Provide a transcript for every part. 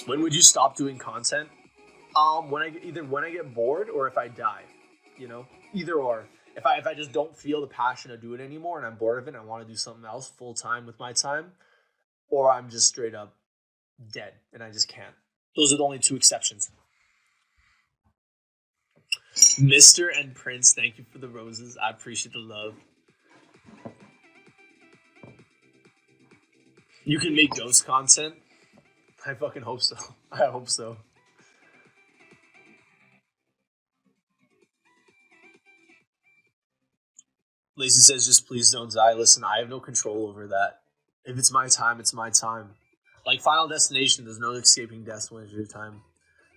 When would you stop doing content? When I get bored or if I die, you know, either or. If I just don't feel the passion to do it anymore and I'm bored of it and I want to do something else full time with my time, or I'm just straight up dead and I just can't. Those are the only two exceptions. Mr. and Prince, thank you for the roses. I appreciate the love. You can make ghost content. I fucking hope so. I hope so. Lacey says, just please don't die. Listen, I have no control over that. If it's my time, it's my time. Like Final Destination, there's no escaping death when it's your time.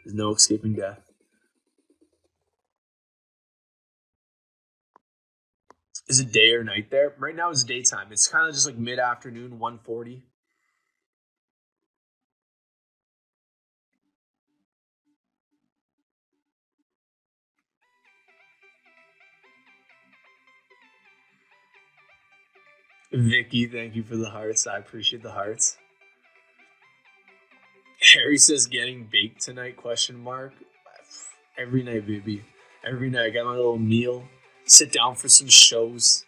There's no escaping death. Is it day or night there? Right now it's daytime. It's kind of just like mid-afternoon, 1:40. Vicky, thank you for the hearts. I appreciate the hearts. Harry says getting baked tonight, question mark. Every night, baby. Every night I got my little meal. Sit down for some shows.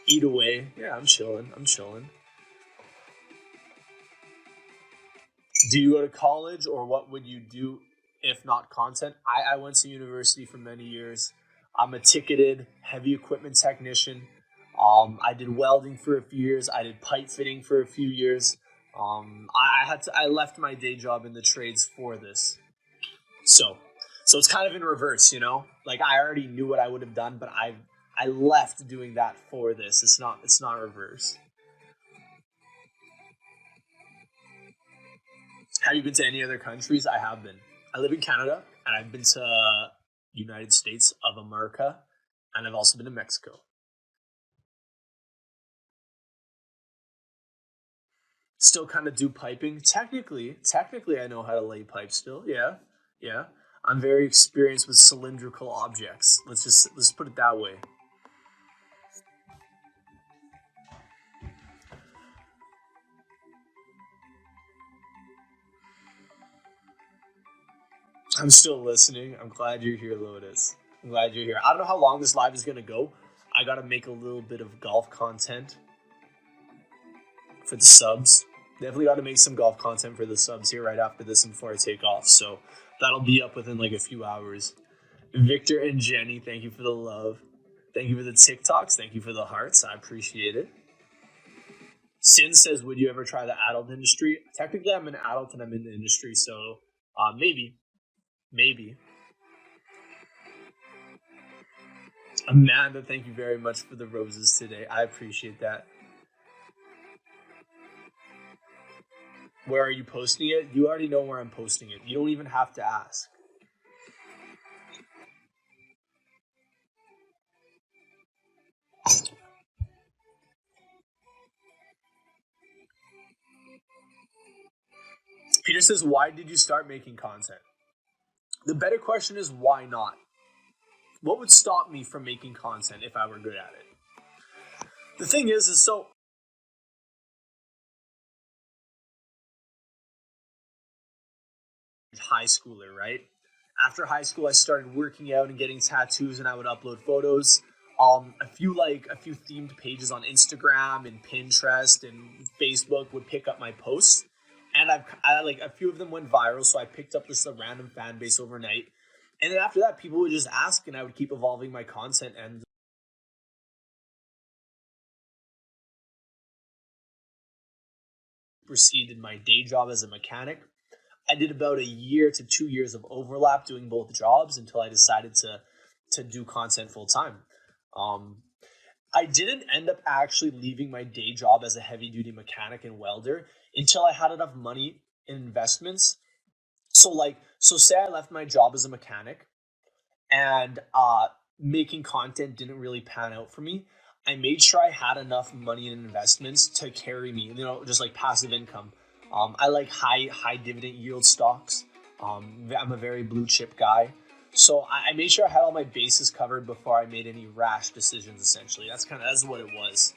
Eat away. Yeah, I'm chilling. I'm chilling. Do you go to college or what would you do if not content? I went to university for many years. I'm a ticketed heavy equipment technician. I did welding for a few years. I did pipe fitting for a few years. I left my day job in the trades for this. So so it's kind of in reverse, you know? Like I already knew what I would have done, but I left doing that for this. It's not reverse. Have you been to any other countries? I have been. I live in Canada, and I've been to United States of America, and I've also been to Mexico. Still kind of do piping. Technically, I know how to lay pipe still. Yeah, yeah. I'm very experienced with cylindrical objects. Let's put it that way. I'm still listening. I'm glad you're here, Lotus. I'm glad you're here. I don't know how long this live is gonna go. I gotta make a little bit of golf content for the subs. Definitely got to make some golf content for the subs here right after this and before I take off. So that'll be up within like a few hours. Victor and Jenny, thank you for the love. Thank you for the TikToks. Thank you for the hearts. I appreciate it. Sin says, would you ever try the adult industry? Technically, I'm an adult and I'm in the industry, so maybe. Maybe. Amanda, thank you very much for the roses today. I appreciate that. Where are you posting it? You already know where I'm posting it. You don't even have to ask. Peter says, why did you start making content? The better question is, why not? What would stop me from making content if I were good at it? The thing is so high schooler, right? After high school, I started working out and getting tattoos, and I would upload photos. A few themed pages on Instagram and Pinterest and Facebook would pick up my posts, and I like a few of them went viral, so I picked up this random fan base overnight. And then after that, people would just ask, and I would keep evolving my content and proceed in my day job as a mechanic. I did about a year to 2 years of overlap doing both jobs until I decided to do content full time. Um, I didn't end up actually leaving my day job as a heavy duty mechanic and welder until I had enough money in investments. So say I left my job as a mechanic and making content didn't really pan out for me. I made sure I had enough money in investments to carry me, just like passive income. I like high dividend yield stocks. I'm a very blue chip guy. So I made sure I had all my bases covered before I made any rash decisions. Essentially, that's what it was.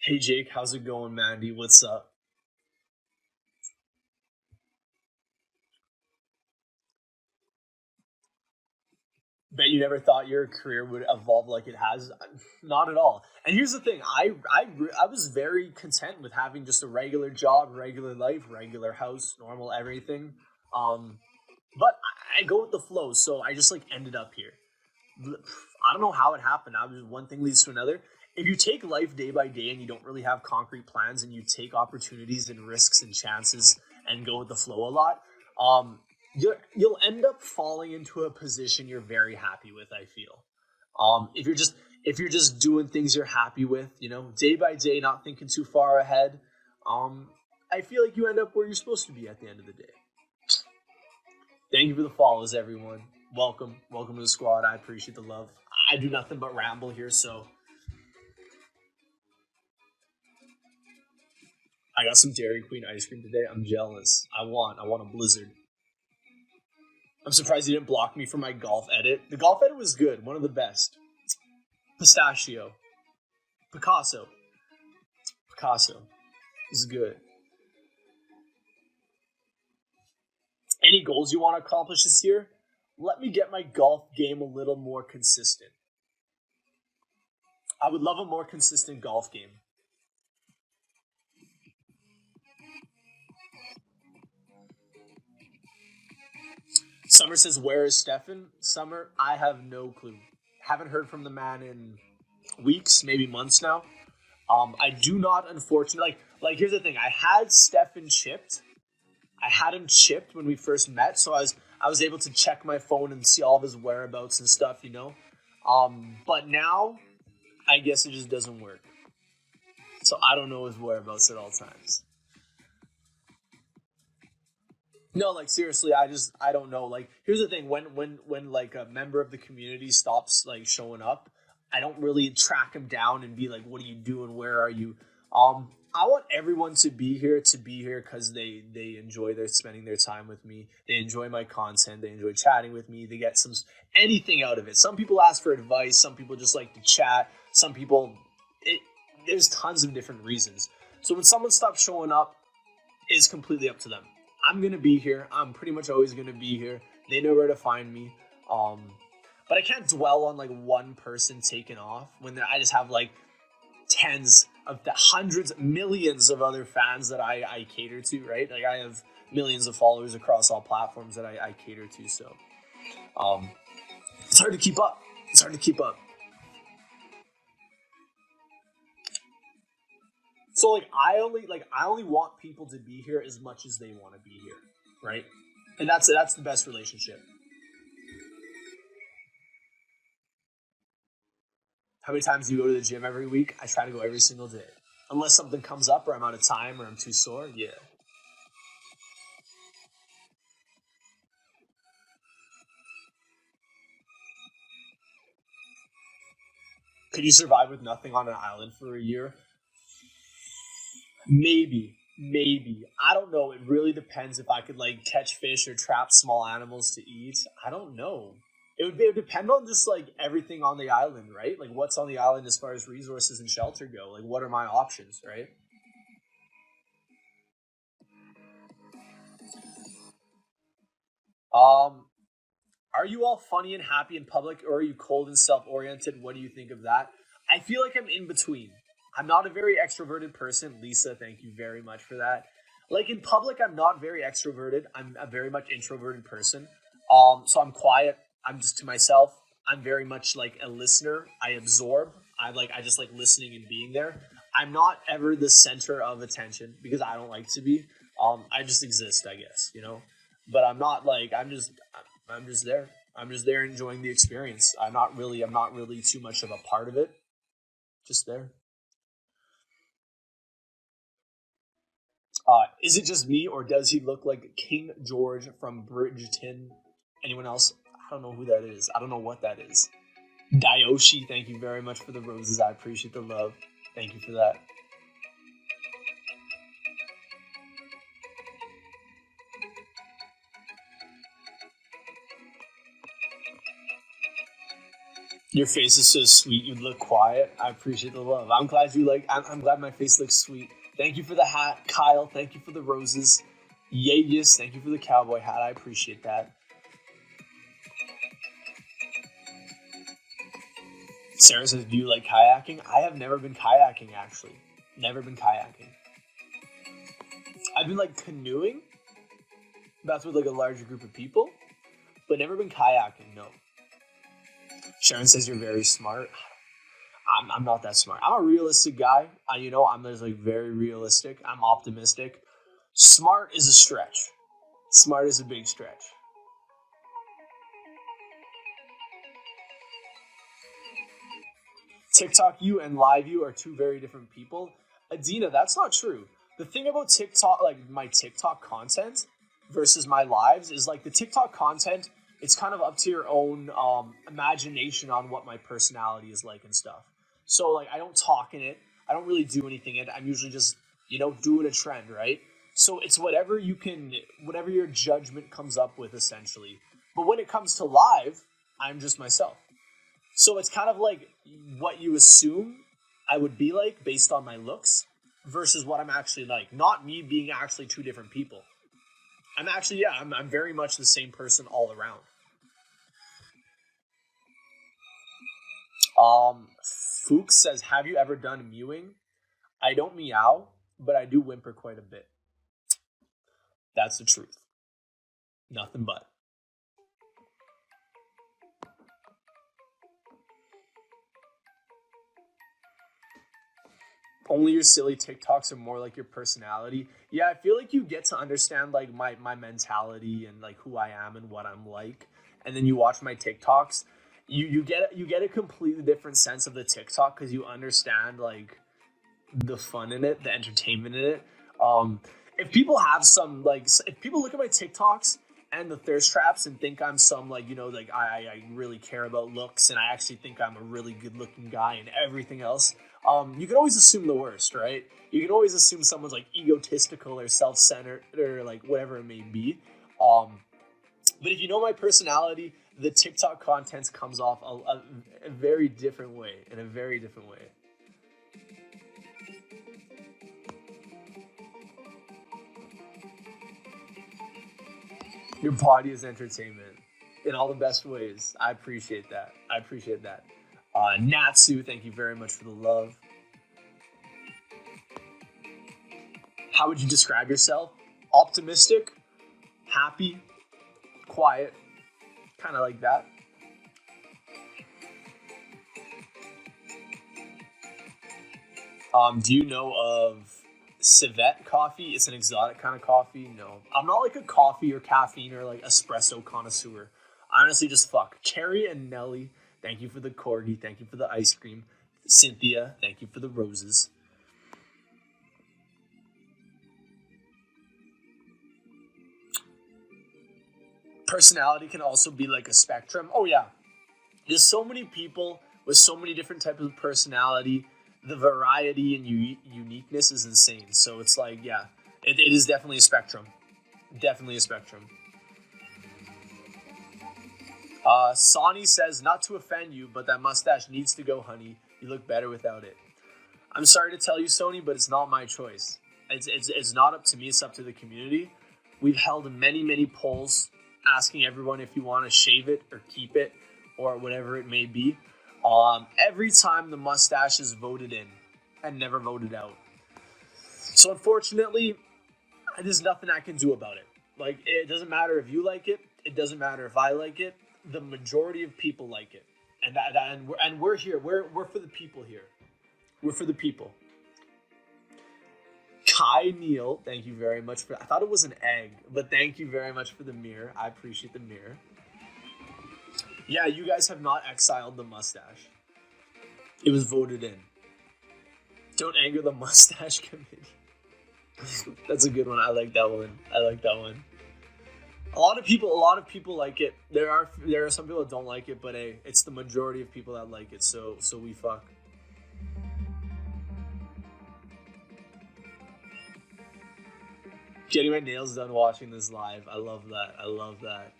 Hey Jake, how's it going, Mandy? What's up? Bet you never thought your career would evolve like it has. Not at all. And here's the thing: I was very content with having just a regular job, regular life, regular house, normal everything. Um, but I go with the flow, so I just like ended up here. I don't know how it happened. I was one thing leads to another. If you take life day by day and you don't really have concrete plans and you take opportunities and risks and chances and go with the flow a lot, you'll end up falling into a position you're very happy with. I feel, if you're just doing things you're happy with, day by day, not thinking too far ahead, um, I feel like you end up where you're supposed to be at the end of the day. Thank you for the follows, everyone. Welcome to the squad. I appreciate the love. I do nothing but ramble here, so I got some Dairy Queen ice cream today. I'm jealous. I want a blizzard. I'm surprised you didn't block me for my golf edit. The golf edit was good, one of the best. Pistachio, Picasso, Picasso. This is good. Any goals you want to accomplish this year? Let me get my golf game a little more consistent. I would love a more consistent golf game. Summer says, "Where is Stefan?" Summer, I have no clue. Haven't heard from the man in weeks, maybe months now. I do not, unfortunately, here's the thing. I had Stefan chipped. I had him chipped when we first met, so I was able to check my phone and see all of his whereabouts and stuff. But now I guess it just doesn't work. So I don't know his whereabouts at all times. No, like seriously, I don't know. Like here's the thing: when like a member of the community stops like showing up, I don't really track him down and be like, "What are you doing? Where are you?" I want everyone to be here because they enjoy their spending their time with me. They enjoy my content. They enjoy chatting with me. They get some anything out of it. Some people ask for advice. Some people just like to chat. Some people, it, there's tons of different reasons. So when someone stops showing up, it's completely up to them. I'm gonna be here. I'm pretty much always gonna be here. They know where to find me. Um, but I can't dwell on like one person taking off when I just have like tens of the hundreds, millions of other fans that I cater to. Right? Like I have millions of followers across all platforms that I cater to. So um, it's hard to keep up. It's hard to keep up. So I only want people to be here as much as they want to be here, right? And that's the best relationship. How many times do you go to the gym every week? I try to go every single day. Unless something comes up or I'm out of time or I'm too sore, yeah. Could you survive with nothing on an island for a year? Maybe. I don't know. It really depends if I could like catch fish or trap small animals to eat. I don't know. It would depend on just like everything on the island, right? Like what's on the island as far as resources and shelter go. Like what are my options, right? Um, Are you all funny and happy in public, or are you cold and self oriented? What do you think of that? I feel like I'm in between. I'm not a very extroverted person. Lisa, thank you very much for that. Like in public, I'm not very extroverted. I'm a very much introverted person. So I'm quiet. I'm just to myself. I'm very much like a listener. I absorb. I just like listening and being there. I'm not ever the center of attention because I don't like to be. I just exist, I guess, But I'm not like I'm just there. I'm just there enjoying the experience. I'm not really too much of a part of it. Just there. Is it just me, or does he look like King George from Bridgerton? Anyone else? I don't know who that is. I don't know what that is. Dayoshi, thank you very much for the roses. I appreciate the love. Thank you for that. Your face is so sweet. You look quiet. I appreciate the love. I'm glad you like. I'm glad my face looks sweet. Thank you for the hat, Kyle. Thank you for the roses. Yes. Thank you for the cowboy hat. I appreciate that. Sarah says, "Do you like kayaking?" I have never been kayaking. Actually, never been kayaking. I've been like canoeing. That's with like a larger group of people, but never been kayaking. No. Sharon says you're very smart. I'm not that smart. I'm a realistic guy. I'm just like very realistic. I'm optimistic. Smart is a stretch. Smart is a big stretch. TikTok you and live you are two very different people. Adina, that's not true. The thing about TikTok, like my TikTok content versus my lives, is like the TikTok content, it's kind of up to your own imagination on what my personality is like and stuff. So like I don't talk in it. I don't really do anything in it. I'm usually just, doing a trend, right? So it's whatever your judgment comes up with essentially. But when it comes to live, I'm just myself. So it's kind of like what you assume I would be like based on my looks versus what I'm actually like. Not me being actually two different people. I'm actually, yeah, I'm very much the same person all around. Fuchs says, "Have you ever done mewing?" I don't meow, but I do whimper quite a bit. That's the truth. Nothing but. Only your silly TikToks are more like your personality. Yeah, I feel like you get to understand like my mentality and like who I am and what I'm like. And then you watch my TikToks, you get a completely different sense of the TikTok because you understand like the fun in it, the entertainment in it. Um, if people have some like, if people look at my TikToks and the thirst traps and think I'm some like like I really care about looks and I actually think I'm a really good looking guy and everything else, you can always assume the worst, right? You can always assume someone's like egotistical or self centered or like whatever it may be. Um, but if you know my personality, the TikTok content comes off a very different way, in a very different way. Your body is entertainment in all the best ways. I appreciate that. I appreciate that. Natsu, thank you very much for the love. How would you describe yourself? Optimistic, happy, quiet, kind of like that. Do you know of civet coffee? It's an exotic kind of coffee. No, I'm not like a coffee or caffeine or like espresso connoisseur. Honestly, just fuck. Cherry and Nelly, thank you for the corgi. Thank you for the ice cream. Cynthia, thank you for the roses. Personality can also be like a spectrum. Oh yeah, there's so many people with so many different types of personality. The variety and uniqueness is insane. So it's like, yeah, it is definitely a spectrum. Definitely a spectrum. Sonny says, "Not to offend you, but that mustache needs to go, honey. You look better without it." I'm sorry to tell you, Sony, but it's not my choice. It's not up to me. It's up to the community. We've held many polls asking everyone if you want to shave it or keep it or whatever it may be. Every time the mustache is voted in and never voted out. So unfortunately, there's nothing I can do about it. Like it doesn't matter if you like it. It doesn't matter if I like it. The majority of people like it, and we're here. We're for the people here. We're for the people. Kai Neal, thank you very much for. I thought it was an egg, but thank you very much for the mirror. I appreciate the mirror. Yeah, you guys have not exiled the mustache. It was voted in. Don't anger the mustache committee. That's a good one. I like that one. I like that one. A lot of people like it. There are some people that don't like it, but hey, it's the majority of people that like it. So we fuck. Getting my nails done watching this live. I love that. I love that.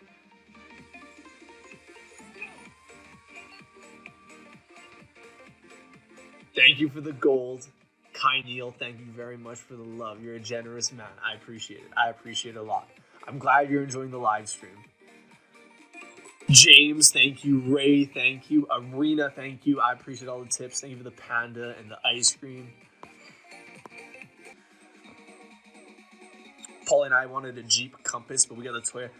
Thank you for the gold. Kai Neil, thank you very much for the love. You're a generous man. I appreciate it. I appreciate it a lot. I'm glad you're enjoying the live stream. James, thank you. Ray, thank you. Arena, thank you. I appreciate all the tips. Thank you for the panda and the ice cream. Paul and I wanted a Jeep Compass, but we got a Toyota.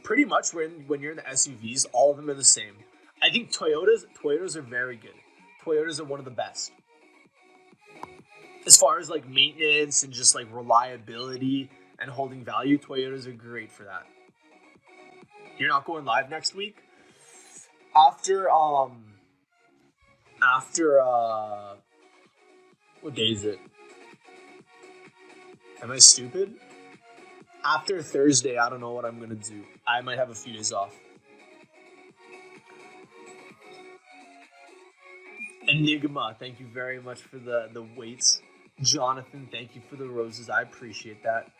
Pretty much when you're in the SUVs, all of them are the same. I think Toyotas are very good. Toyotas are one of the best. As far as like maintenance and just like reliability and holding value, Toyotas are great for that. You're not going live next week? After what day is it? Am I stupid? After Thursday, I don't know what I'm gonna do. I might have a few days off. Enigma, thank you very much for the weights. Jonathan, thank you for the roses. I appreciate that.